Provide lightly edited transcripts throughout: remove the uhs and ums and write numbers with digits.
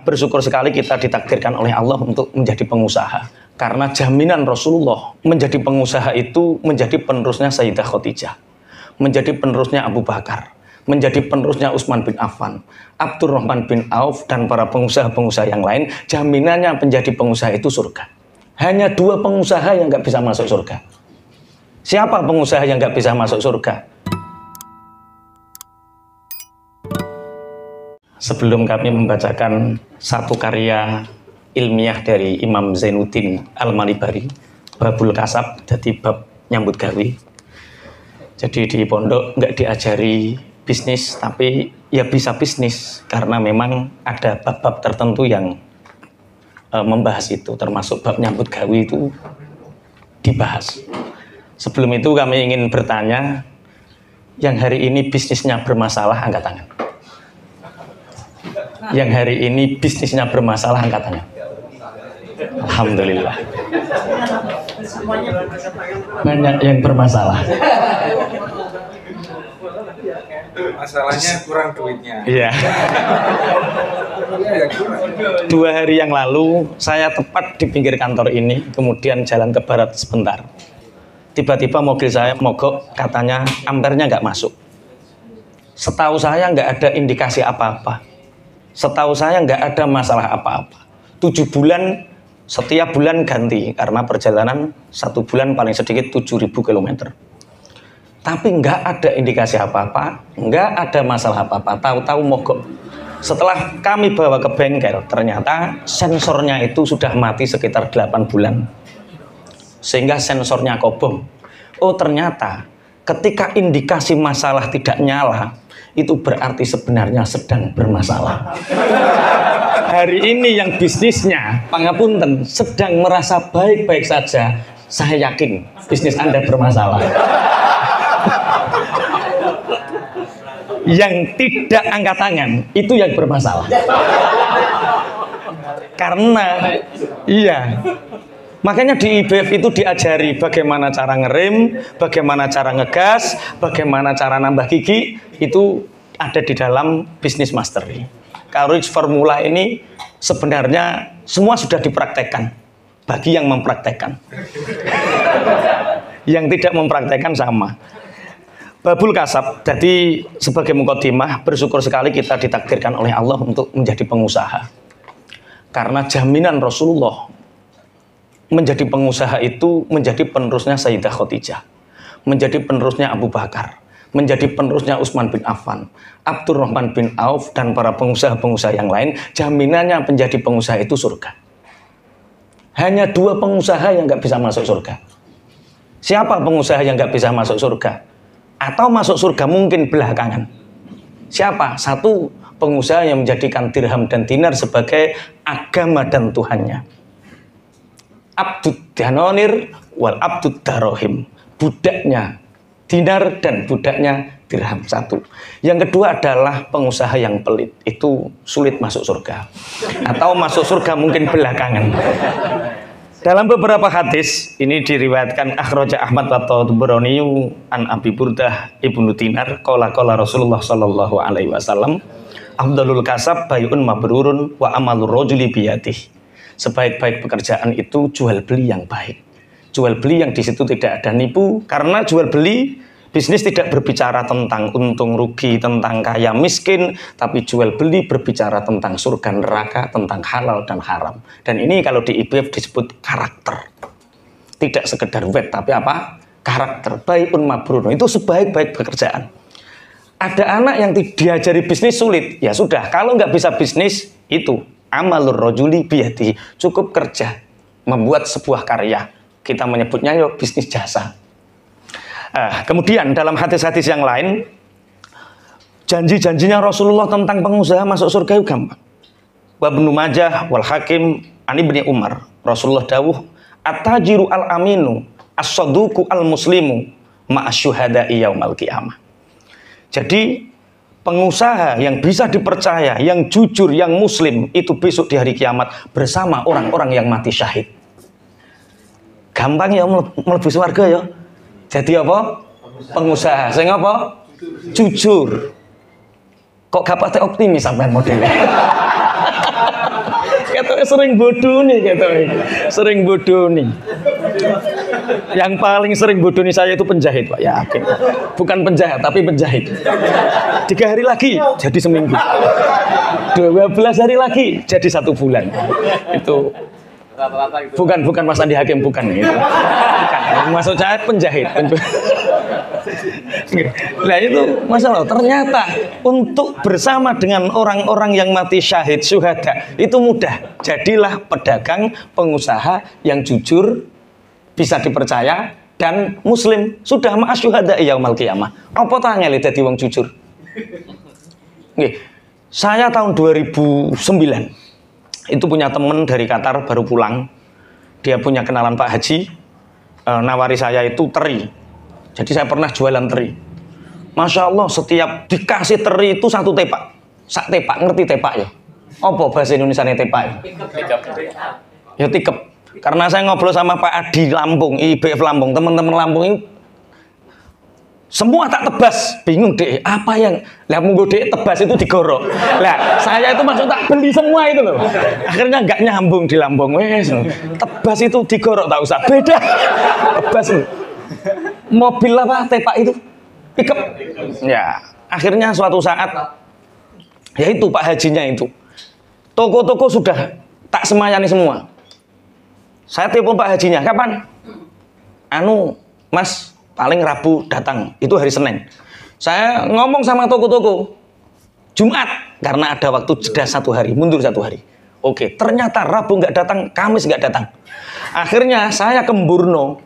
bersyukur sekali kita ditakdirkan oleh Allah untuk menjadi pengusaha. Karena jaminan Rasulullah menjadi pengusaha itu menjadi penerusnya Sayyidah Khadijah, menjadi penerusnya Abu Bakar, menjadi penerusnya Utsman bin Affan, Abdurrahman bin Auf, dan para pengusaha-pengusaha yang lain. Jaminannya menjadi pengusaha itu surga. Hanya dua pengusaha yang nggak bisa masuk surga. Siapa pengusaha yang nggak bisa masuk surga? Sebelum kami membacakan satu karya ilmiah dari Imam Zainuddin Al-Malibari, Babul Kasab, jadi bab nyambut gawe. Jadi di pondok nggak diajari bisnis, tapi ya bisa bisnis karena memang ada bab-bab tertentu yang membahas itu, termasuk bab nyambut gawe itu dibahas. Sebelum itu kami ingin bertanya, yang hari ini bisnisnya bermasalah angkat tangan. Yang hari ini bisnisnya bermasalah angkat tangan. Alhamdulillah. Banyak yang bermasalah. Masalahnya kurang duitnya. Iya. 2 hari yang lalu saya tepat di pinggir kantor ini, kemudian jalan ke barat sebentar. Tiba-tiba mobil saya mogok, katanya ampernya nggak masuk. Setahu saya nggak ada indikasi apa-apa. Setahu saya nggak ada masalah apa-apa. 7 bulan, setiap bulan ganti, karena perjalanan 1 bulan paling sedikit 7.000 km. Tapi nggak ada indikasi apa-apa, nggak ada masalah apa-apa, tahu-tahu mogok. Setelah kami bawa ke bengkel, ternyata sensornya itu sudah mati sekitar 8 bulan. Sehingga sensornya kobong. Oh, ternyata ketika indikasi masalah tidak nyala, itu berarti sebenarnya sedang bermasalah. Hari ini yang bisnisnya, pangapunten, sedang merasa baik-baik saja, saya yakin bisnis Anda bermasalah. Yang tidak angkat tangan, itu yang bermasalah. Karena, iya, makanya di IBF itu diajari bagaimana cara ngerem, bagaimana cara ngegas, bagaimana cara nambah gigi, itu ada di dalam Business Mastery. Courage Formula ini sebenarnya semua sudah dipraktekkan bagi yang mempraktekkan. Yang tidak mempraktekkan sama. Babul Kasab, jadi sebagai mukadimah, bersyukur sekali kita ditakdirkan oleh Allah untuk menjadi pengusaha. Karena jaminan Rasulullah menjadi pengusaha itu menjadi penerusnya Sayyidah Khadijah, menjadi penerusnya Abu Bakar, menjadi penerusnya Utsman bin Affan, Abdurrahman bin Auf, dan para pengusaha-pengusaha yang lain. Jaminannya menjadi pengusaha itu surga. Hanya 2 pengusaha yang nggak bisa masuk surga. Siapa pengusaha yang nggak bisa masuk surga? Atau masuk surga mungkin belakangan. Siapa? 1 pengusaha yang menjadikan dirham dan dinar sebagai agama dan Tuhannya. Abdud danonir wal abdud darohim, budaknya dinar dan budaknya dirham 1. Yang kedua adalah pengusaha yang pelit, itu sulit masuk surga, atau masuk surga mungkin belakangan. Dalam beberapa hadis ini diriwayatkan akhraja Ahmad wa Tabrani an Abi Burdah Ibnu Dinar qala Rasulullah sallallahu alaihi wasallam afdalul kasab bay'un mabrurun wa amalur rajuli biyadihi. Sebaik-baik pekerjaan itu jual beli yang baik. Jual beli yang di situ tidak ada nipu, karena jual beli bisnis tidak berbicara tentang untung rugi, tentang kaya miskin, tapi jual beli berbicara tentang surga neraka, tentang halal dan haram. Dan ini kalau di IBF disebut karakter. Tidak sekedar web, tapi apa? Karakter. Baikun mabrur. Itu sebaik-baik pekerjaan. Ada anak yang diajari bisnis sulit, ya sudah. Kalau nggak bisa bisnis, itu amalur rajuli biyadi, cukup kerja, membuat sebuah karya. Kita menyebutnya yo bisnis jasa. Kemudian dalam hadis-hadis yang lain, janji-janjinya Rasulullah tentang pengusaha masuk surga itu gampang. Wa Ibnu Majah wal Hakim an Ibni Umar, Rasulullah dawuh, at-tajiru al-aminu as-saduqu al-muslimu ma'asyuhada'i yaumal qiyamah. Jadi pengusaha yang bisa dipercaya, yang jujur, yang muslim, itu besok di hari kiamat bersama orang-orang yang mati syahid. Gampang ya mlebu swarga ya. Jadi apa? Pengusaha. Sing apa? Jujur. Kok gak pate optimis sampean modelnya? Ketoke sering bodoh nih, ketoke. Sering bodoh nih. Yang paling sering bodoh nih saya itu penjahit, Pak. Yakin. Bukan penjahat, tapi penjahit. 3 hari lagi jadi seminggu. 12 hari lagi jadi 1 bulan. Itu bukan Mas Andi Hakim, bukan itu. Bukan. Maksud saya penjahit. Nah itu masalah. Ternyata untuk bersama dengan orang-orang yang mati syahid, syuhada itu mudah. Jadilah pedagang, pengusaha yang jujur, bisa dipercaya dan muslim. Sudah ma'as syuhada yaumil qiyamah. Apa ta ngene dadi wong jujur? Nggih. Saya tahun 2009 itu punya teman dari Qatar baru pulang. Dia punya kenalan Pak Haji, nawari saya itu teri. Jadi saya pernah jualan teri. Masya Allah, setiap dikasih teri itu 1 tepak. Sak tepak, ngerti tepak ya? Apa bahasa Indonesia nya tepak ya? Ya tikep. Karena saya ngobrol sama Pak Adi Lampung, IBF Lampung, teman-teman Lampung ini semua tak tebas, bingung deh, apa yang lah munggo deh tebas itu digorok. Lah saya itu maksud tak beli semua itu loh. Akhirnya nggak nyambung di Lampung, wes tebas itu digorok tak usah beda. Tebas mobil apa tepak itu pickup. Ya akhirnya suatu saat ya itu Pak Hajinya itu toko-toko sudah tak semayani semua. Saya telepon Pak Hajinya, kapan? Mas paling Rabu datang, itu hari Senin. Saya ngomong sama toko-toko Jumat karena ada waktu jeda 1 hari, mundur 1 hari. Oke, ternyata Rabu nggak datang, Kamis nggak datang. Akhirnya saya ke Mburno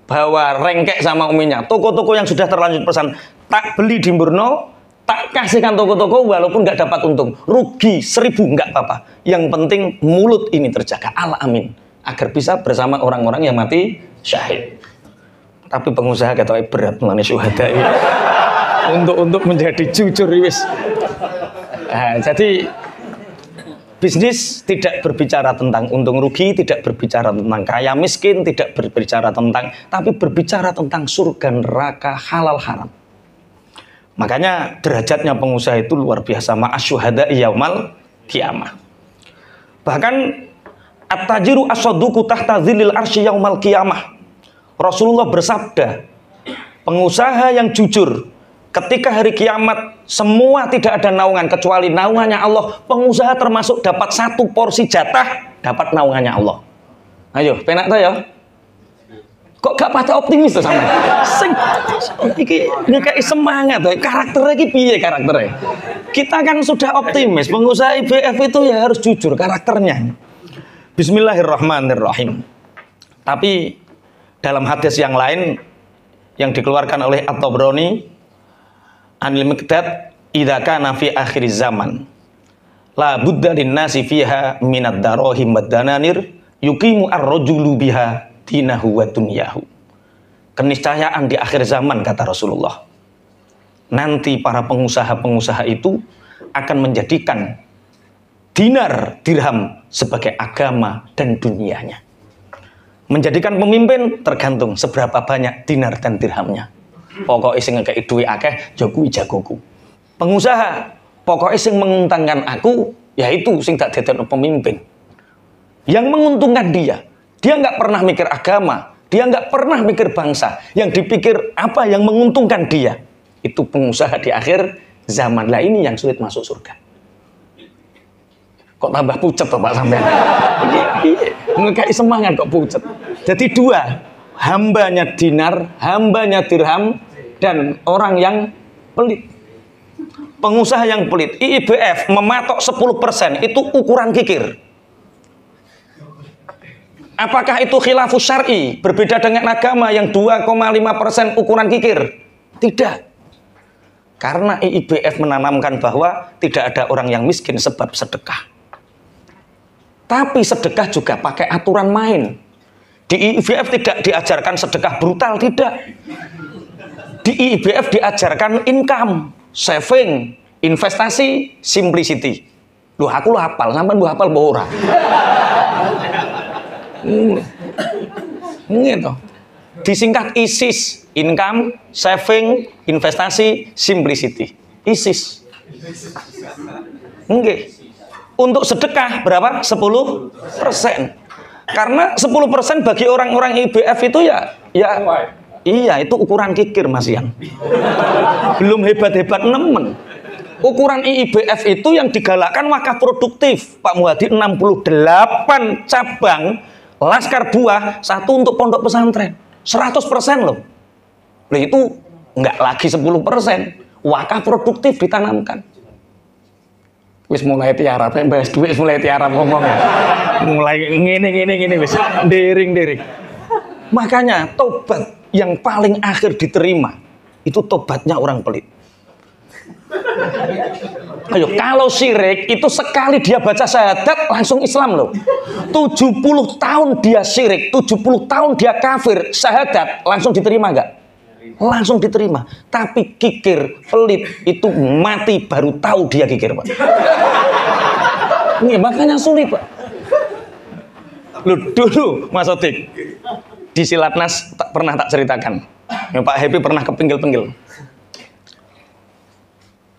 bawa rengkek sama uminya. Toko-toko yang sudah terlanjur pesan tak beli di Mburno, tak kasihkan toko-toko walaupun nggak dapat untung. Rugi 1000 nggak apa-apa. Yang penting mulut ini terjaga. Allah amin. Agar bisa bersama orang-orang yang mati syahid. Tapi pengusaha kata berat mengenai syuhada ini. untuk menjadi jujur wis. Nah, jadi bisnis tidak berbicara tentang untung rugi, tidak berbicara tentang kaya miskin, tidak berbicara tentang, tapi berbicara tentang surga neraka halal haram. Makanya derajatnya pengusaha itu luar biasa, ma'as syuhada yaumal qiyamah. Bahkan at-tajiru as-saduqu tahta dzillil arsy yaumal qiyamah. Rasulullah bersabda, pengusaha yang jujur ketika hari kiamat semua tidak ada naungan kecuali naungannya Allah. Pengusaha termasuk dapat 1 porsi jatah, dapat naungannya Allah. Ayo, penak ta ya? Kok gak pada optimis tuh sama? Sing iki ngekei semangat tuh. Karakternya iki piye karakternya? Kita kan sudah optimis, pengusaha IBF itu ya harus jujur karakternya. Bismillahirrahmanirrahim. Tapi dalam hadis yang lain yang dikeluarkan oleh At-Tabrani Anil Miqdad, idza kana fi akhir zaman la budda linnasi fiha minad darahim wad dananir yuqimu ar-rajulu biha dinahu wa dunyahu. Keniscayaan di akhir zaman, kata Rasulullah, nanti para pengusaha-pengusaha itu akan menjadikan dinar, dirham sebagai agama dan dunianya. Menjadikan pemimpin tergantung seberapa banyak dinar dan dirhamnya. Pokoknya sing ngekei duit akeh, jokuwi jagoku. Pengusaha, pokoknya sing menguntungkan aku, yaitu sing tak dadekno pemimpin. Yang menguntungkan dia nggak pernah mikir agama, dia nggak pernah mikir bangsa. Yang dipikir apa yang menguntungkan dia, itu pengusaha di akhir zaman. Lah ini yang sulit masuk surga. Kok tambah pucet toh Pak sampean? Ngekei semangat kok pucet. Jadi 2, hambanya dinar, hambanya dirham, dan orang yang pelit. Pengusaha yang pelit. IBF mematok 10% itu ukuran kikir. Apakah itu khilafus syar'i? Berbeda dengan agama yang 2,5% ukuran kikir? Tidak. Karena IBF menanamkan bahwa tidak ada orang yang miskin sebab sedekah. Tapi sedekah juga pakai aturan main. Di IBF tidak diajarkan sedekah brutal, tidak. Di IBF diajarkan income, saving, investasi, simplicity. Loh aku lo hafal, sampean lo hafal bahwa ora. Gitu. Disingkat ISIS, income, saving, investasi, simplicity. ISIS. Nggih. Untuk sedekah berapa? 10%. Karena 10% bagi orang-orang IBF itu ya iya, itu ukuran kikir Mas Yan. Belum hebat-hebat nemen. Ukuran IIBF itu yang digalakkan wakaf produktif. Pak Muhadi 68 cabang laskar buah, 1 untuk pondok pesantren. 100% loh. Loh itu enggak lagi 10%. Wakaf produktif ditanamkan. Wis mulai tiarap, bahas duit mulai tiarap ngomong. Mulai ngene wis dering. Makanya tobat yang paling akhir diterima itu tobatnya orang pelit. Ayo, kalau syirik itu sekali dia baca syahadat langsung Islam loh. 70 tahun dia syirik, 70 tahun dia kafir, syahadat langsung diterima enggak? Langsung diterima. Tapi kikir, pelit itu mati baru tahu dia kikir, Pak. Ini makanya sulit, Pak. Loh, dulu Mas Odik di Silatnas pernah tak ceritakan. Ya, Pak Happy pernah kepinggil-pinggil.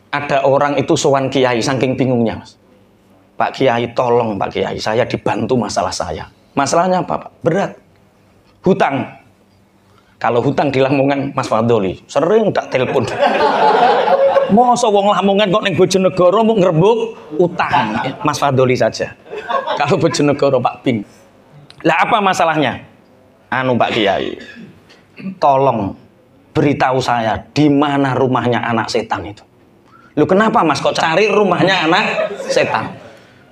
Ada orang itu sowan kiai saking bingungnya, Mas. Pak Kiai, tolong Pak Kiai, saya dibantu masalah saya. Masalahnya apa, Pak? Berat. Hutang. Kalau hutang di Lamongan, Mas Fadoli sering tak telepon. Masa wong Lamongan kok ning Bojonegoro mau ngerebuk utang. Mas Fadoli saja. Kalau Bojonegoro Pak Bing. Lah apa masalahnya? Anu Pak Kiai, tolong beritahu saya di mana rumahnya anak setan itu. Lu kenapa Mas kok cari rumahnya anak setan?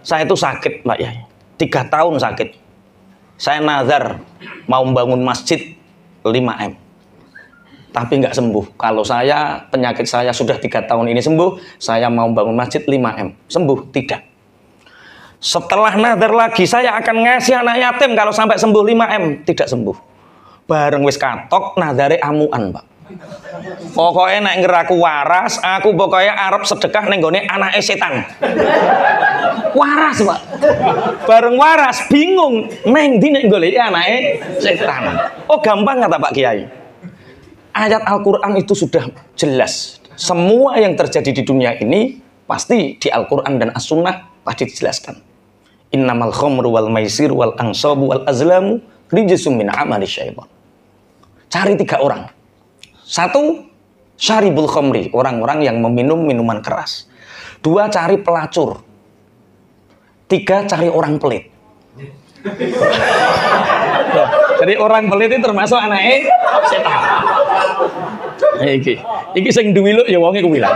Saya itu sakit Pak Yai, 3 tahun sakit. Saya nazar mau membangun masjid 5M, tapi nggak sembuh. Kalau saya, penyakit saya sudah 3 tahun ini sembuh, saya mau membangun masjid 5M, sembuh? Tidak. Setelah nazar lagi, saya akan ngasih anak yatim kalau sampai sembuh 5M, tidak sembuh. Bareng wis katok, nazare amuan Pak. Pokoknya nek ngeraku waras, aku pokoknya arep sedekah ning gone anake setan. Waras, Pak. Bareng waras bingung neng ndi nek goleki anake setan. Oh, gampang kata Pak Kiai. Ayat Al-Qur'an itu sudah jelas. Semua yang terjadi di dunia ini pasti di Al-Qur'an dan As-Sunnah pasti dijelaskan. Innamal khamru wal maisir wal ansabu wal azlamu rijsum min amali syaitan. Cari 3 orang. 1, syaribul khamri, orang-orang yang meminum minuman keras. 2, cari pelacur. 3, cari orang pelit. Jadi orang pelit itu termasuk anake setan. Iki sing duwi lho ya wonge kuwi lah.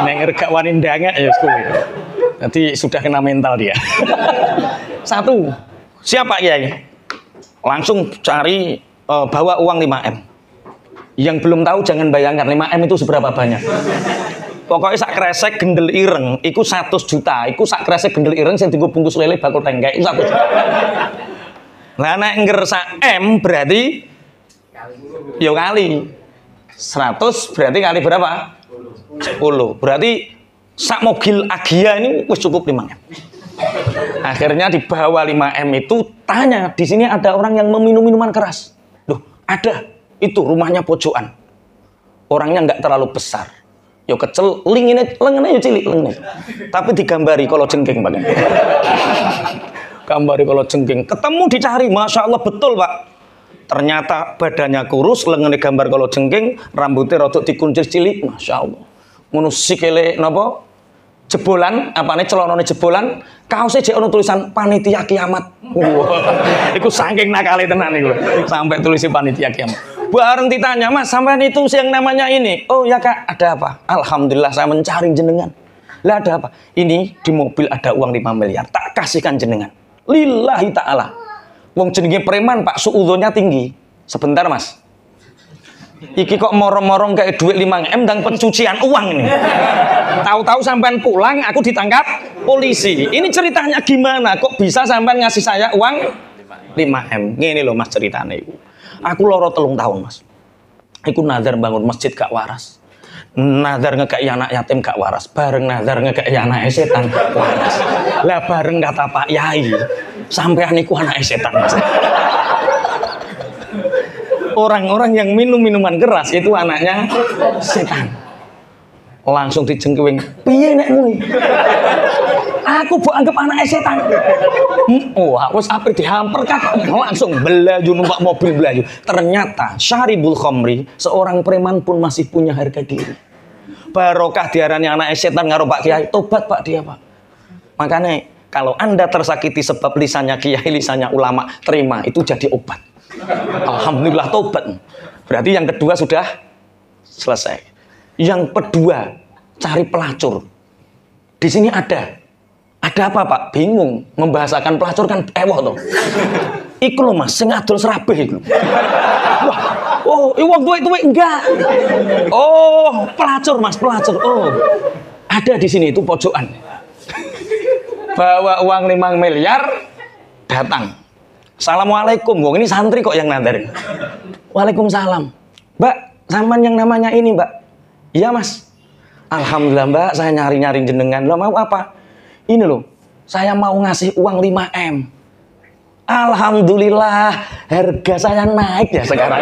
Nek gak wani ndangak ya kuwi. Nanti sudah kena mental dia. 1, siapa Kiai? Langsung cari bawa uang 5M. Yang belum tahu jangan bayangkan 5M itu seberapa banyak. Pokoknya sak kresek gendel ireng iku 100 juta. Iku sak kresek gendel ireng sing dienggo bungkus lele bakul tengkek iku 1 juta. Lah nek ngger sak M berarti yo kali 100 berarti kali berapa? 10. Berarti sak mobil Agia ini wis cukup 5M. Akhirnya di bawah 5M itu tanya, di sini ada orang yang meminum minuman keras. Loh, ada. Itu rumahnya pojokan. Orangnya nggak terlalu besar. Yo kecil, lengennya yo cilik lengennya. Tapi digambari kalau jengking Pak. Gambari kalau jengking. Ketemu dicari, Masya Allah betul Pak. Ternyata badannya kurus, lengennya gambar kalau jengking, rambutnya rotok dikuncir cilik, Masya Allah. Ngono sikile napa? Jebolan, apane celonone jebolan, kaosnya jek ono tulisan panitia kiamat. Wah, iku saking nakale tenan iku. Sampai tulis panitia kiamat. Bareng ditanya, Mas, sampean itu yang namanya ini. Oh ya Kak, ada apa? Alhamdulillah saya mencari jenengan. Lah ada apa? Ini di mobil ada uang 5 miliar. Tak kasihkan jenengan. Lillahi ta'ala. Wong jenenge preman Pak, suudzonnya tinggi. Sebentar Mas. Iki kok morong-morong kayak duit 5M dan pencucian uang ini. Tahu-tahu sampean pulang, aku ditangkap polisi. Ini ceritanya gimana? Kok bisa sampean ngasih saya uang 5M? Ngene loh Mas ceritanya itu. Aku loro 3 tahun Mas. Aku nazar bangun masjid gak waras. Nazar ngekei anak yatim gak waras. Bareng nazar ngekei anak setan waras. Lah bareng kata Pak Yai, sampean iku anak setan Mas. Orang-orang yang minum minuman keras itu anaknya setan. Langsung dijengkewing. Piye nek muni? Aku mbok anggap anak setan. Oh, wis apik dihamper kan langsung belaju numpak mobil belaju. Ternyata syaribul khamri, seorang preman pun masih punya harga diri. Barokah diarani anak setan karo Pak Kiai, tobat Pak dia, Pak. Makanya kalau Anda tersakiti sebab lisannya kiai, lisannya ulama, terima itu jadi obat. Alhamdulillah tobat. Berarti yang kedua sudah selesai. Yang kedua, cari pelacur. Di sini ada apa Pak? Bingung. Membahasakan pelacur kan ewoh toh. Iku lho Mas, sing adol serabeh iku. Wah, oh, wong tuwa enggak. Oh, pelacur Mas, pelacur. Oh. Ada di sini itu pojokan. Bawa uang 5 miliar, datang. Assalamualaikum, wong ini santri kok yang nandarin. Waalaikumsalam. Mbak, sampean yang namanya ini Mbak? Iya Mas. Alhamdulillah Mbak, saya nyari-nyari jenengan. Lo mau apa? Ini loh, saya mau ngasih uang 5M. Alhamdulillah, harga saya naik ya sekarang.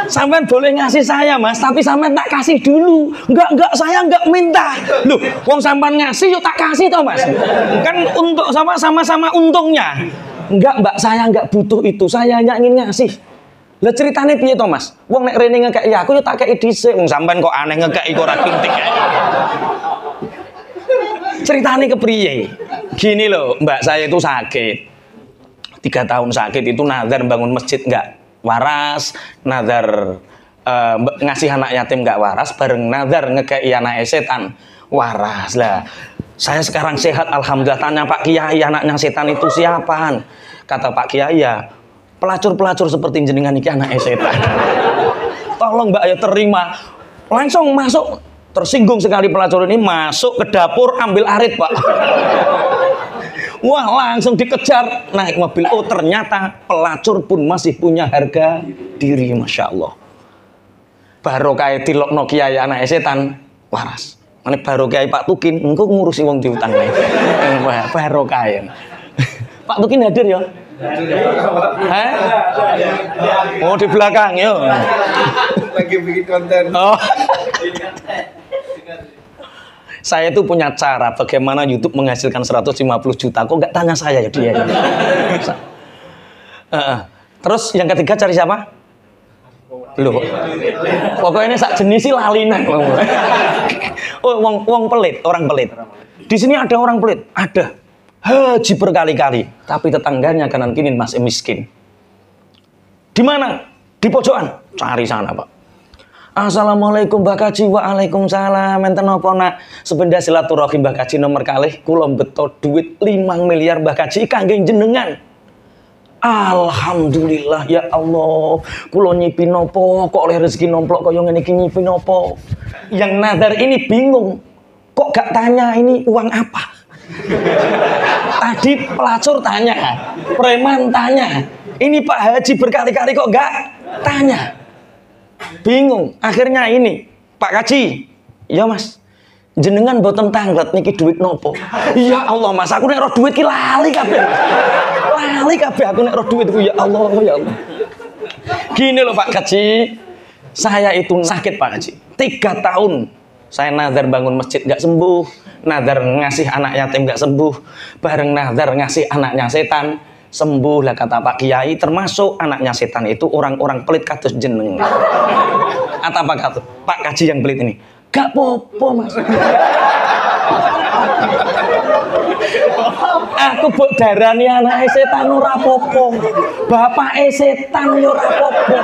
Sampean boleh ngasih saya Mas, tapi sampean tak kasih dulu. Enggak, saya enggak minta. Loh, wong sampean ngasih yuk tak kasih toh Mas. Kan untuk sama-sama untungnya. Enggak Mbak, saya enggak butuh itu. Saya hanya ingin ngasih. Lah ceritane piye to Mas? Wong nek rene ngekeki aku yo tak kei dhisik. Wong sampean kok aneh ngekeki kok ora kintik kae. Ceritane kepriye? Gini loh, Mbak saya itu sakit. 3 tahun sakit itu nazar bangun masjid enggak waras, nazar ngasih anak yatim enggak waras, bareng nazar ngekei anak setan waras. Lah saya sekarang sehat alhamdulillah. Tanya Pak Kiai, anaknya setan itu siapaan? Kata Pak Kiai, ya pelacur-pelacur seperti jenengan iki anak setan. Tolong Mbak ya terima. Langsung masuk, tersinggung sekali pelacur ini, masuk ke dapur ambil arit Pak. Wah langsung dikejar naik mobil. Oh ternyata pelacur pun masih punya harga diri, Masya Allah. Barokah tilokno kiai anak setan waras. Mane barokah Pak Tukin engko ngurusi wong diutang wae. Barokah ya. Pak Tukin hadir ya? Hah? Oh di belakang yo. Lagi bikin konten. Oh. Saya tuh punya cara bagaimana YouTube menghasilkan 150 juta. Kok nggak tanya saya ya dia? Terus yang ketiga cari siapa? Loh. Pokoknya ini sak jenis sih lalinan. Oh, wong pelit, orang pelit. Di sini ada orang pelit, ada. Haji berkali-kali, tapi tetangganya kanan kiri masih miskin. Di mana? Di pojokan. Cari sana, Pak. Assalamualaikum Mbak Kaji. Waalaikumsalam. Enten apa nak? Sepeda silaturahim Mbak Kaji nomor kalih kula beto duit 5 miliar Mbak Kaji kangge jenengan. Alhamdulillah ya Allah. Kula nyipi nopo kok oleh rezeki nomplok kaya ngene iki nyipi nopo. Yang nazar ini bingung. Kok gak tanya ini uang apa? Tadi pelacur tanya, preman tanya. Ini Pak Haji berkali-kali kok gak tanya. Bingung. Akhirnya ini, Pak Kaji, ya Mas, jenengan boten tanglet niki duit nopo? Ya Allah Mas, aku nek roh duit ki lali kabeh. Lali kabeh aku nek roh duit ku ya Allah, ya Allah. Gini loh Pak Kaji, saya itu sakit Pak Kaji. 3 tahun saya nazar bangun masjid gak sembuh, nazar ngasih anak yatim gak sembuh, bareng nazar ngasih anaknya setan sembuh. Lah kata Pak Kiai, termasuk anaknya setan itu orang-orang pelit kados jeneng. Atau apa kata Pak Kaji yang pelit ini? Gak popo Mas. Aku mbok darani anake setan ora apa-apa. Bapake setan yo ora apa-apa.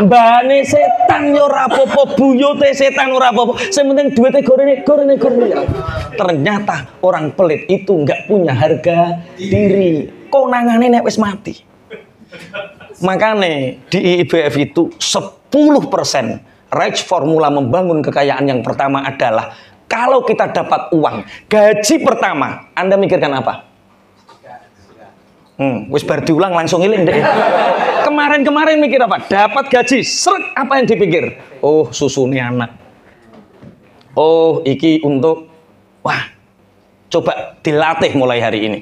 Mbane setan yo ora apa-apa, buyute setan ora apa-apa. Sing penting duwite gorene. Ternyata orang pelit itu enggak punya harga diri. Konangane nek wis mati. Makanya di IBF itu 10% Rage formula membangun kekayaan yang pertama adalah kalau kita dapat uang gaji pertama, Anda mikirkan apa? Wis bar diulang langsung ngiling deh. Kemarin mikir apa? Dapat gaji, seret, apa yang dipikir? Oh, susune anak. Oh, iki untuk wah, coba dilatih mulai hari ini.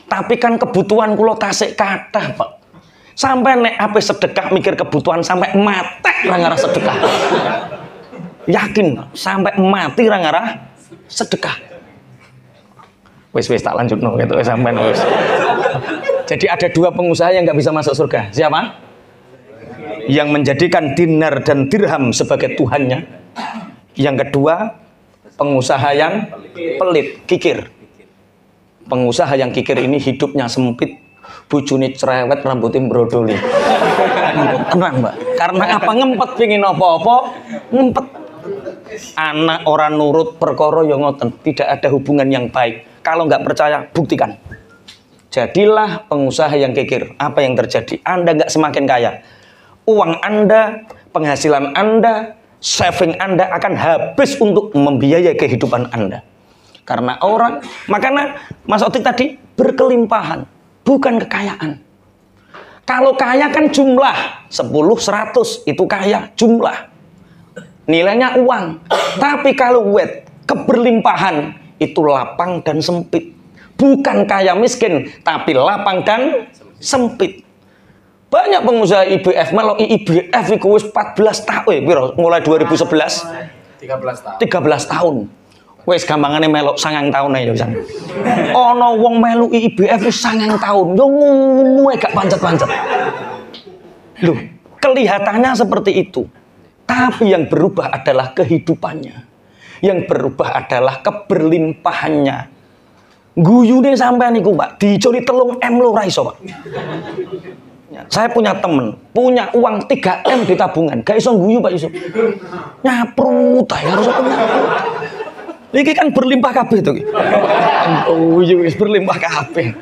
Tapi kan kebutuhan kula tasik kathah, Pak. Sampai nek ape sedekah mikir kebutuhan sampai matek ra ngarep sedekah. Yakin sampai mati ra ngarah sedekah. Wis tak lanjut no gitu sampai wis. Jadi ada dua pengusaha yang nggak bisa masuk surga. Siapa? Yang menjadikan dinar dan dirham sebagai tuhannya. Yang kedua, pengusaha yang pelit, kikir. Pengusaha yang kikir ini hidupnya sempit, bojone cerewet, rambutnya brodoli. Tenang, Mbak. Karena apa? Ngempet pengin apa-apa, ngempet. Anak orang nurut perkara yang ngoten, tidak ada hubungan yang baik. Kalau nggak percaya, buktikan. Jadilah pengusaha yang kikir. Apa yang terjadi? Anda nggak semakin kaya. Uang Anda, penghasilan Anda, saving Anda akan habis untuk membiayai kehidupan Anda. Karena orang, makanya Mas Otik tadi berkelimpahan, bukan kekayaan. Kalau kaya kan jumlah, 10, 100 itu kaya, jumlah. Nilainya uang. Tapi kalau wet, keberlimpahan, itu lapang dan sempit. Bukan kaya miskin, tapi lapang dan sempit. Banyak pengusaha IBF, malah IBF itu 14 tahun, mulai 2011. 13 tahun. Wes gampangane melok 9 tahun ae ya pisan. Ana wong melu IBF wis 9 tahun. Yo ngono gak pancet-pancet. Loh, kelihatannya seperti itu. Tapi yang berubah adalah kehidupannya. Yang berubah adalah keberlimpahannya. Guyune sampean niku, Pak, dicuri 3 M lho ora iso, Pak. Saya punya temen, punya uang 3 M di tabungan, gak iso guyu Pak Yusuf. Nyaprut ae harus nyaprut. Iki kan berlimpah kabeh to iki. Oh iya wis berlimpah kabeh.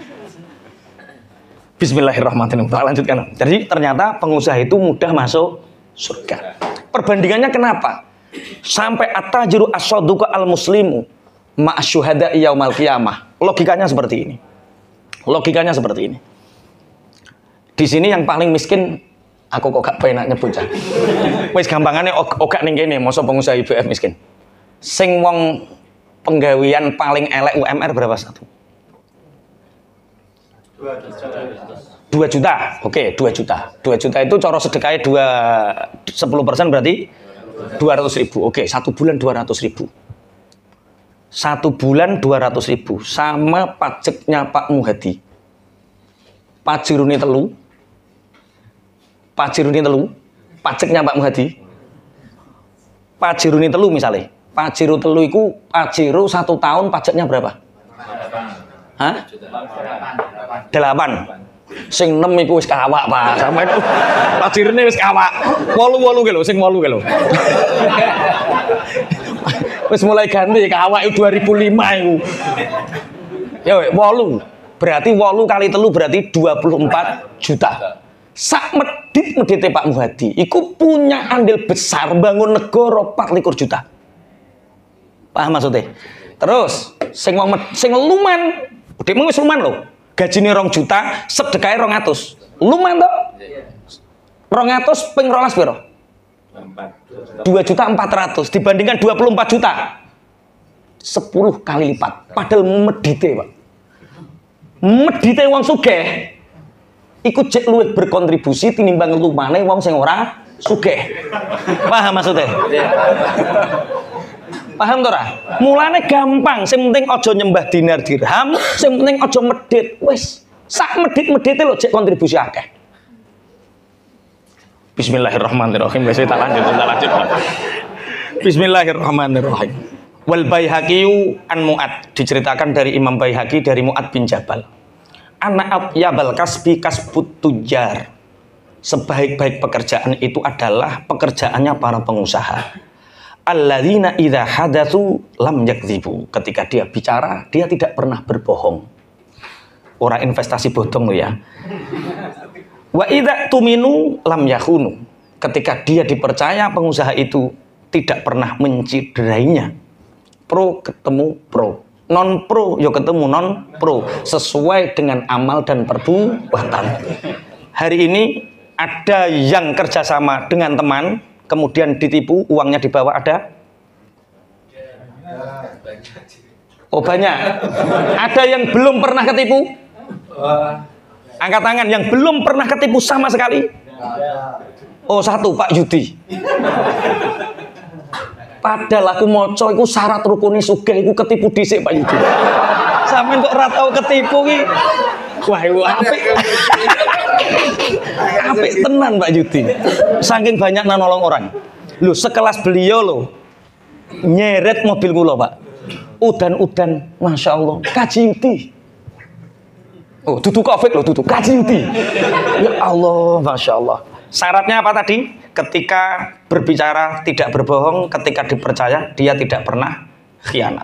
Bismillahirrahmanirrahim. Tak lanjutkan. Jadi ternyata pengusaha itu mudah masuk surga. Perbandingannya kenapa? Sampai at-tajiru as-saduqa al-muslimu ma'asyuhada yaumal qiyamah. Logikanya seperti ini. Logikanya seperti ini. Di sini yang paling miskin aku kok gak penak nyebut ya. Wis gampangane ogak ning kene mosok pengusaha IBF miskin. Sing wong penggawean paling elek UMR berapa satu? 2 juta. Oke, 2 juta. 2 juta itu cara sedekahnya 10% berarti 200.000. Oke, 1 bulan 200.000. 1 bulan 200.000 sama pajaknya Pak Muhadi. Pajirune telu. Pajaknya Pak Muhadi. Pajirune telu misalnya. Pajiru telu iku pajiru 1 tahun pajaknya berapa? 8. Hah? 8. Sing 6 iku wis kawak, Pak. Sampai itu pajirune wis kawak. 8 ki lho, sing 8 ki lho. Wis mulai ganti kawak itu 2005 iku. Ya 8. Berarti 8 kali telu berarti 24 juta. Sak medit-medite Pak Muhadi iku punya andil besar bangun negara 24 juta. Paham maksudnya? Terus sing luman, dekmu wis luman lho. Gajine 2 juta, sedekahe 200. Luman to? 200 ping 12 piro? 2.400.000 dibandingkan 24 juta. 10 kali lipat. Padahal medite, Pak. Medite wong sugih iku jek luwih berkontribusi tinimbang lumane wong sing ora sugih. Paham maksudnya? Paham to ora? Mulane gampang, sing penting aja nyembah dinar dirham, sing penting aja medhit. Wis, sak medhit-medhite lho jek kontribusi akeh. Bismillahirrahmanirrahim. Wis tak lanjut. Bismillahirrahmanirrahim. Wal Baihaqi an Mu'ad, diceritakan dari Imam Baihaqi dari Mu'ad bin Jabal. Ana atyabal kasbi kasbut tujar. Sebaik-baik pekerjaan itu adalah pekerjaannya para pengusaha. Alladzina idza hadatsu lam yakdzibu. Ketika dia bicara, dia tidak pernah berbohong. Orang investasi bodong ya. Wa idza tuminu lam yakhunu. Ketika dia dipercaya, pengusaha itu tidak pernah menciderainya. Pro ketemu pro, non pro yo ketemu non pro, sesuai dengan amal dan perbuatan. Hari ini ada yang kerjasama dengan teman, kemudian ditipu, uangnya dibawa ada? Oh banyak. Ada yang belum pernah ketipu? Angkat tangan yang belum pernah ketipu sama sekali. Oh 1, Pak Yudi. Padahal aku maca iku syarat rukune sugih iku ketipu dhisik Pak Yudi. Sampeyan kok ora tau ketipu ki. Wah, apik. Apik tenan Pak Yudi. Saking banyak nolong orang. Lho, sekelas beliau lho. Nyeret mobil kula, Pak. Udan-udan, Masya Allah, Kaji Yudi. Oh, dudu Covid loh, dudu Kaji Yudi. Ya Allah, Masya Allah. Syaratnya apa tadi? Ketika berbicara tidak berbohong, ketika dipercaya dia tidak pernah khianat.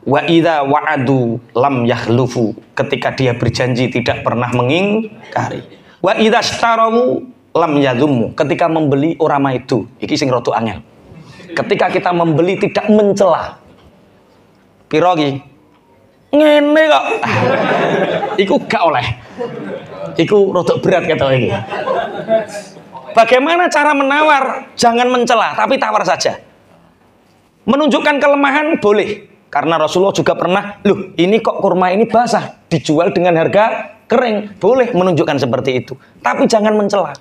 Wa idza wa'adu lam yakhlufu, ketika dia berjanji tidak pernah mengingkari. Wa idza ishtarawu lam yadhummu, ketika membeli ora maidu. Iki sing rada angel. Ketika kita membeli tidak mencela. Piro iki? Ngene kok. Iku gak oleh. Iku rada berat ketok iki. Bagaimana cara menawar? Jangan mencela, tapi tawar saja. Menunjukkan kelemahan boleh. Karena Rasulullah juga pernah, loh ini kok kurma ini basah, dijual dengan harga kering. Boleh menunjukkan seperti itu. Tapi jangan mencela.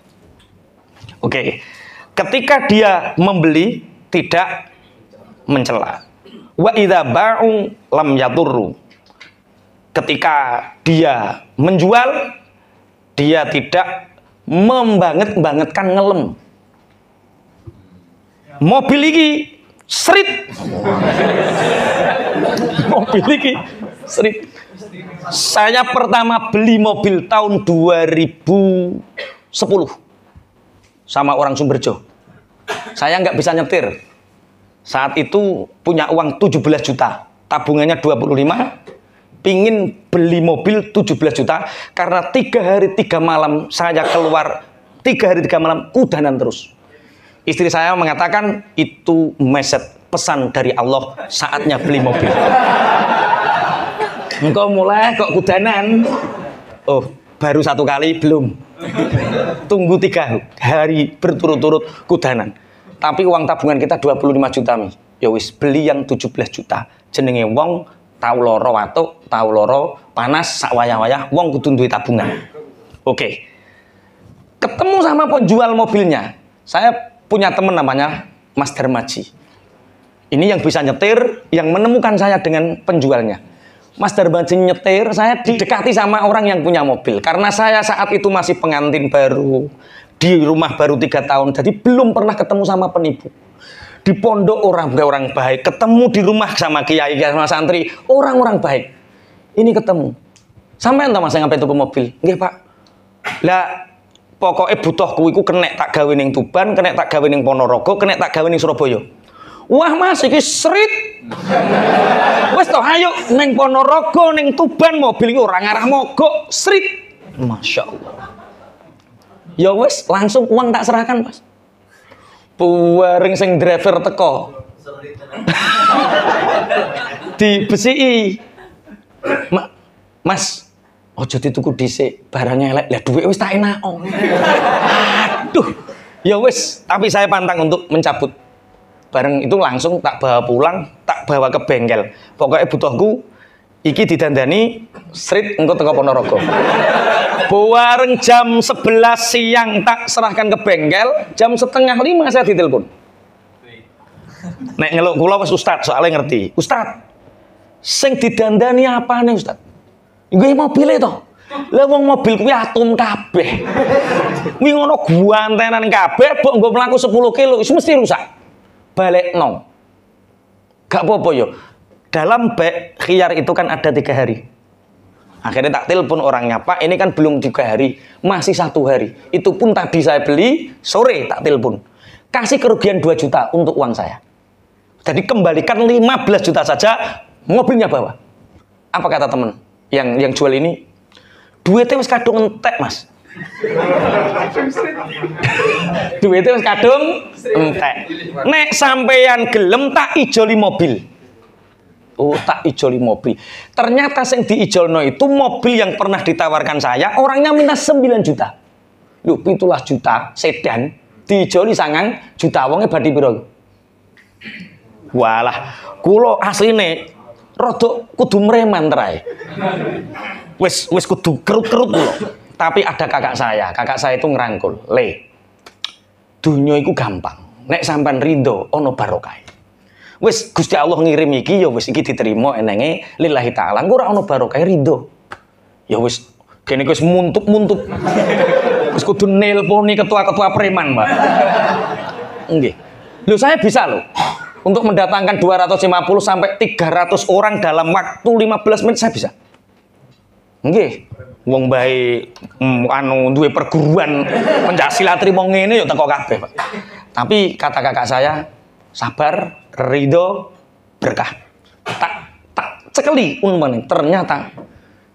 Oke. Ketika dia membeli, tidak mencela. Wa idza ba'u lam yadurru. Ketika dia menjual, dia tidak membanget-bangetkan ngelem. Mobil iki srit. Mobil iki srit. Saya pertama beli mobil tahun 2010 sama orang Sumberjo. Saya nggak bisa nyetir. Saat itu punya uang 17 juta, tabungannya 25. Pingin beli mobil 17 juta karena 3 hari 3 malam saya keluar 3 hari 3 malam udanan terus. Istri saya mengatakan itu message pesan dari Allah, saatnya beli mobil. Engkau mulai kok kudanan. Oh, baru 1 kali belum. Tunggu 3 hari berturut-turut kudanan. Tapi uang tabungan kita 25 juta mi. Ya wis beli yang 17 juta. Jenenge wong tau loro watuk, tau loro panas sak wayah-wayah wong kudu duwe tabungan. Oke. Ketemu sama penjual mobilnya. Saya punya teman namanya Mas Darmaji. Ini yang bisa nyetir, yang menemukan saya dengan penjualnya. Mas Darmaji nyetir, saya didekati sama orang yang punya mobil. Karena saya saat itu masih pengantin baru, di rumah baru 3 tahun, jadi belum pernah ketemu sama penipu. Di pondok orang baik, ketemu di rumah sama kiai sama santri, orang-orang baik. Ini ketemu. Sampai entah Mas ngapain tuku mobil? Nggih, Pak. Lah pokoknya butuh kuwi ku kena tak gawe ning Tuban, kena tak gawe ning Ponorogo, kena tak gawe ning Surabaya. Wah Mas, iki srit. Wes toh ayo ning Ponorogo, ning Tuban mobil iki ora ngarah mogok, srit. Masya Allah. Ya wes, langsung uang tak serahkan, Mas. Buaring sing driver teko. Dibesiki. Mas, ojo dituku dhisik, barangnya elek. Lah duit wis tak enak. Aduh. Ya wis, tapi saya pantang untuk mencabut. Bareng itu langsung tak bawa pulang, tak bawa ke bengkel. Pokoknya butuhku iki didandani street engko teko Ponorogo. Bareng jam 11 siang tak serahkan ke bengkel, jam 4:30 saya ditelepon. Nek ngeluk kula wis Ustaz, soalnya ngerti. Ustaz, sing didandani apane Ustaz? Nggih mobile to. Lah wong mobil kuwi atom kabeh. Kuwi ngono guantenan kabeh, mbok nggo mlaku 10 kilo wis mesti rusak. Balekno. Gak apa-apa yo. Dalam bek khiyar itu kan ada 3 hari. Akhirnya tak telepon orangnya, Pak ini kan belum 3 hari, masih 1 hari. Itu pun tadi saya beli, sore tak telepon. Kasih kerugian 2 juta untuk uang saya. Jadi kembalikan 15 juta saja, mobilnya bawa. Apa kata teman yang jual ini? Duitnya wis kadung entek Mas. Duitnya wis kadung entek. Nek sampeyan gelem tak ijoli mobil. Oh, tak ijoli mobil. Ternyata yang diijolno itu mobil yang pernah ditawarkan saya, orangnya minta 9 juta. Loh, 17 juta sedan diijoli 9 juta, wongnya badi piro? Walah, kula asline rada kudu mreman trae. Wis kudu kerut-kerut kula. Tapi ada kakak saya itu ngerangkul, "Le, dunya iku gampang. Nek sampean rido ana barokah." Wis Gusti Allah ngirim iki ya wis iki diterima enenge lillahi taala. Engko ora ono barokah ridho. Ya wis kene wis muntuk-muntuk. Wis kudu nelponi ketua-ketua preman, Pak. Nggih. Lho saya bisa loh untuk mendatangkan 250 sampai 300 orang dalam waktu 15 menit saya bisa. Nggih. Wong bae duwe perguruan Pencaksilat trimo ngene ya teko kabeh, Pak. Tapi kata kakak saya, sabar, ridho, berkah. Tak cekeli umpamane ternyata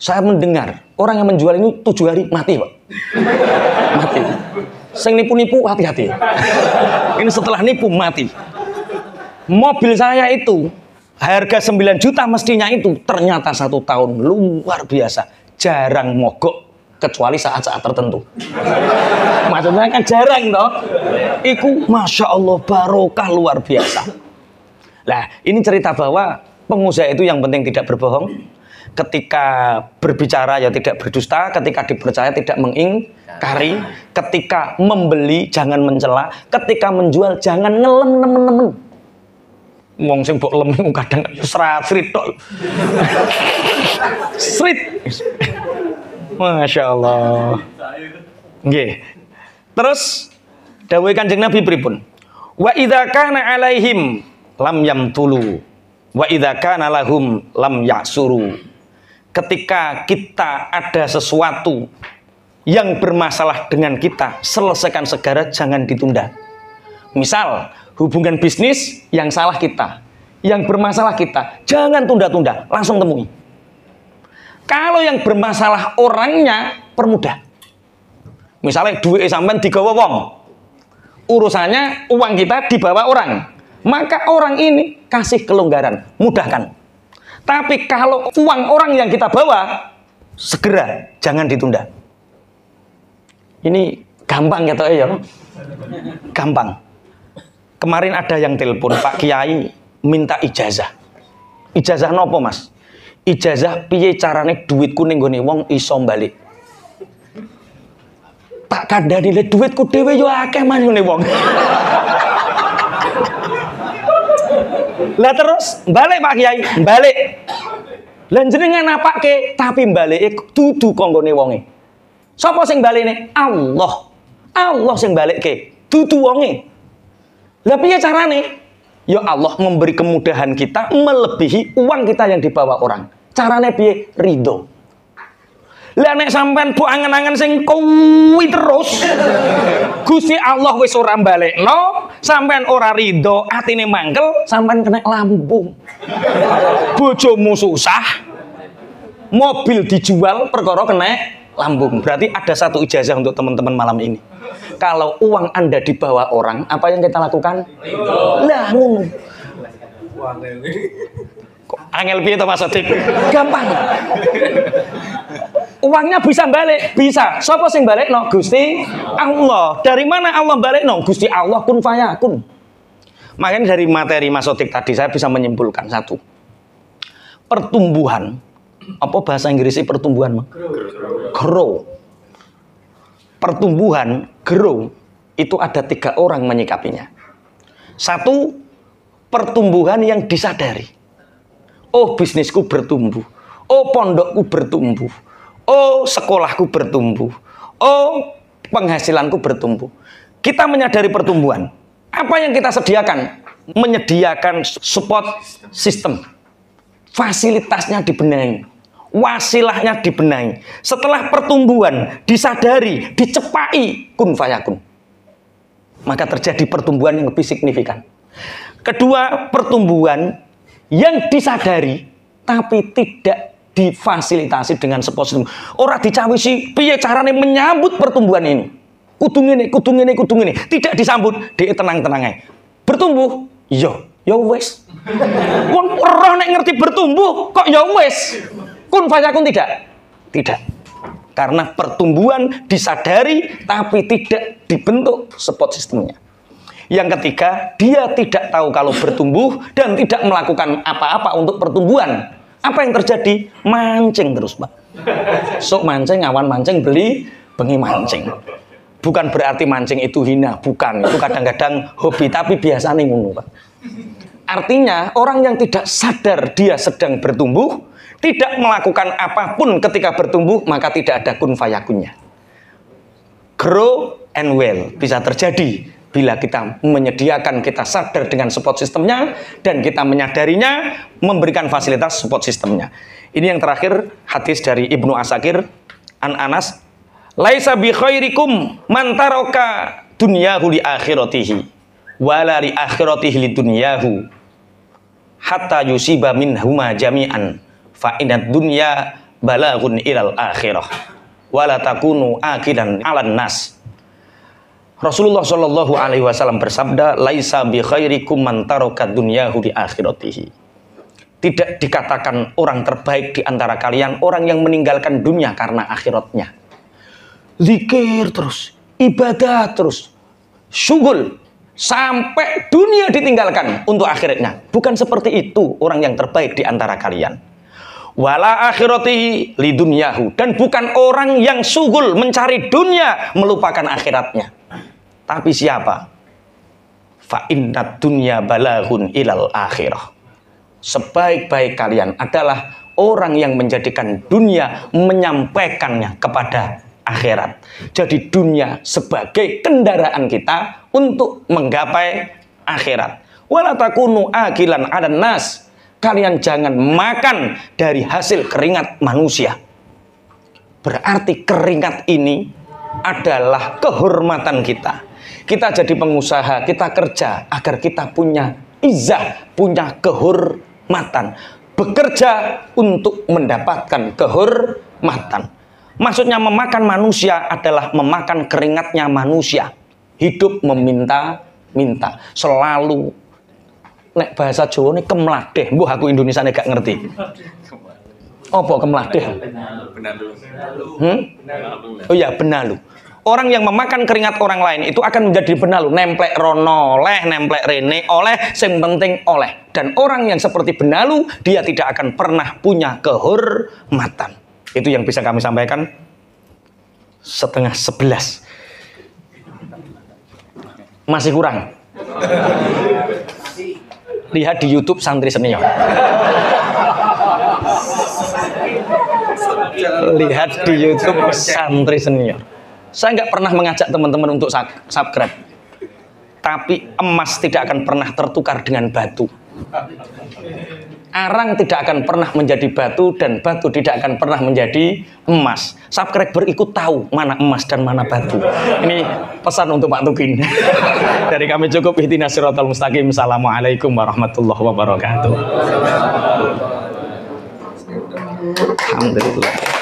saya mendengar orang yang menjual ini 7 hari mati, Pak. Mati. Sing nipu-nipu hati-hati. Ini setelah nipu mati. Mobil saya itu harga 9 juta mestinya itu ternyata 1 tahun luar biasa. Jarang mogok kecuali saat-saat tertentu. Maksudnya kan jarang toh. Iku Masya Allah barokah luar biasa. Nah ini cerita bahwa pengusaha itu yang penting tidak berbohong. Ketika berbicara ya tidak berdusta. Ketika dipercaya tidak mengingkari. Ketika membeli jangan mencela. Ketika menjual jangan ngelem nemen-nemen. Wong sing mbok lem kadang srit tok. Srit. Masya Allah. Nggih. Terus dawuh Kanjeng Nabi pripun? Wa idza kana alaihim lam yamtulu wa idza kana lahum lam ya'suru. Ketika kita ada sesuatu yang bermasalah dengan kita, selesaikan segera, jangan ditunda. Misal hubungan bisnis yang salah kita, yang bermasalah kita, jangan tunda-tunda, langsung temui. Kalau yang bermasalah orangnya, permudah. Misalnya duit sampean digawa wong, urusannya uang kita dibawa orang, maka orang ini kasih kelonggaran, mudahkan. Tapi kalau uang orang yang kita bawa, segera, jangan ditunda. Ini gampang ya toh ya, gampang. Kemarin ada yang telepon, Pak Kiai minta ijazah. Ijazah nopo Mas? Ijazah piye carane duitku ning gone wong iso balik. Tak kandhani le duitku dhewe yo akeh man ngene wong. Lah terus balik Pak Kiai, balik. Lah jenengan apake tapi balike dudu konggone wonge. Sapa sing balikne? Allah. Allah sing balikke, dudu wonge. Lah piye carane? Ya Allah memberi kemudahan kita melebihi uang kita yang dibawa orang. Carane piye? Ridho. Lah nek sampean bu angen-angen sing kuwi terus, Gusti Allah wis ora balekno, sampean ora ridho, atine mangkel, sampean kena lambung. Bojomu susah, mobil dijual perkara kena lambung. Berarti ada satu ijazah untuk teman-teman malam ini. Kalau uang Anda dibawa orang, apa yang kita lakukan? Lah ngono. Angel piye to Mas Odik? Gampang. Uangnya bisa balik, bisa. Siapa sing balikno? Gusti Allah. Dari mana Allah balikno? Gusti Allah kun fayakun. Makanya dari materi Mas Odik tadi saya bisa menyimpulkan satu. Pertumbuhan. Apa bahasa Inggrisnya pertumbuhan? Grow. Pertumbuhan, grow, itu ada 3 orang menyikapinya. Satu, pertumbuhan yang disadari. Oh, bisnisku bertumbuh. Oh, pondokku bertumbuh. Oh, sekolahku bertumbuh. Oh, penghasilanku bertumbuh. Kita menyadari pertumbuhan. Apa yang kita sediakan? Menyediakan support system. Fasilitasnya dibenahi. Wasilahnya dibenahi. Setelah pertumbuhan disadari, dicepai, kun fayakun. Maka terjadi pertumbuhan yang lebih signifikan. Kedua, pertumbuhan yang disadari tapi tidak difasilitasi dengan support system. Ora dicawisi piye carane menyambut pertumbuhan ini. Kudu ngene. Tidak disambut, dhek tenang-tenang ae. Bertumbuh, iya, ya wis. Wong ora nek ngerti bertumbuh kok ya wis. Kun fayakun tidak? Tidak. Karena pertumbuhan disadari tapi tidak dibentuk support sistemnya. Yang ketiga, dia tidak tahu kalau bertumbuh dan tidak melakukan apa-apa untuk pertumbuhan. Apa yang terjadi? Mancing terus, Pak. Sok mancing, awan mancing, beli, bengi mancing. Bukan berarti mancing itu hina, bukan. Itu kadang-kadang hobi, tapi biasanya ngono, Pak. Artinya orang yang tidak sadar dia sedang bertumbuh, tidak melakukan apapun ketika bertumbuh, maka tidak ada kun fayakunnya. Grow and well bisa terjadi bila kita menyediakan, kita sadar dengan support sistemnya, dan kita menyadarinya, memberikan fasilitas support sistemnya. Ini yang terakhir, hadis dari Ibnu Asakir an Anas, laisa bi khairikum man taraka dunyahu li akhiratihi wala li akhiratihi li dunyahu hatta yusiba minhuma jami'an fa inad dunya balaghun ilal akhirah wala takunu akidan 'alan nas. Rasulullah Shallallahu alaihi wasallam bersabda, laisa bi khairikum man taraka dunyahu li akhiratihi. Tidak dikatakan orang terbaik di antara kalian orang yang meninggalkan dunia karena akhiratnya. Zikir terus, ibadah terus, syugul sampai dunia ditinggalkan untuk akhiratnya. Bukan seperti itu orang yang terbaik di antara kalian. Wala akhiratihi li dunyahu, dan bukan orang yang syugul mencari dunia melupakan akhiratnya. Tapi siapa? Fa innad dunya balaghun ilal akhirah. Sebaik-baik kalian adalah orang yang menjadikan dunia menyampaikannya kepada akhirat. Jadi dunia sebagai kendaraan kita untuk menggapai akhirat. Wala takunu akilan 'alan nas. Kalian jangan makan dari hasil keringat manusia. Berarti keringat ini adalah kehormatan kita. Kita jadi pengusaha, kita kerja agar kita punya izzah, punya kehormatan. Bekerja untuk mendapatkan kehormatan. Maksudnya memakan manusia adalah memakan keringatnya manusia. Hidup meminta-minta. Selalu nek bahasa Jawa ini kemladeh. Mbuh aku Indonesia gak ngerti. Apa kemladeh? Oh iya, benalu. Orang yang memakan keringat orang lain itu akan menjadi benalu, nemplek rono oleh, nemplek rene oleh, yang penting oleh. Dan orang yang seperti benalu, dia tidak akan pernah punya kehormatan. Itu yang bisa kami sampaikan. 10:30. Masih kurang. Lihat di YouTube Santri Senior. Lihat di YouTube Santri Senior. Saya nggak pernah mengajak teman-teman untuk subscribe. Tapi emas tidak akan pernah tertukar dengan batu. Arang tidak akan pernah menjadi batu, dan batu tidak akan pernah menjadi emas. Subscriber ikut tahu mana emas dan mana batu. Ini pesan untuk Pak Tukin. Dari kami cukup. Ihdinas siratal mustaqim. Assalamualaikum warahmatullahi wabarakatuh. Alhamdulillah.